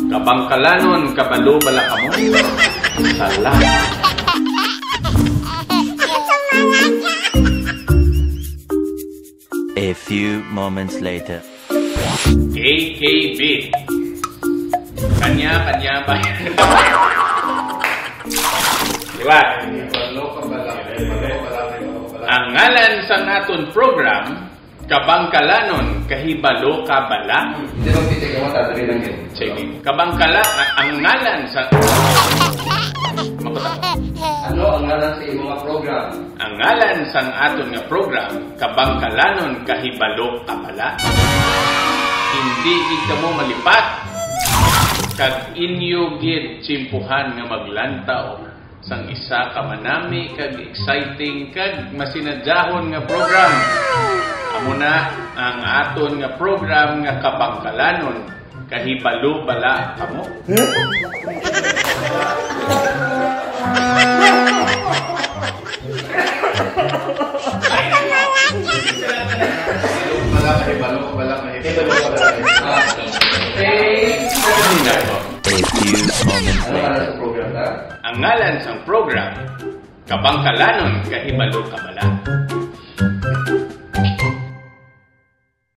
Kabangkalanon, kabalo bala ka mo. Salamat. A few moments later. AKB. Kanya ba? Diba? Ang ngalan sa naton program, Kabangkalanon, kahibalo ka bala? Hindi mo titigil mo, tatabi lang yun. Sige. Ang ngalan sa... Ano ang ngalan sa iyong mga program? Ang ngalan sa aton nga program, Kabangkalanon, kahibalo ka bala? Hindi ka mo malipat. Kag inyo gid chimpuhan nga maglantaw sang isa ka manami kag exciting kag masinadyahon nga program. Amo na ang aton nga program nga Kabangkalanon, kahibalo bala kamo. A few moments Ano later. sa program na? Ang ngalan sang program, Kabangkalanon, kahibalo ka bala?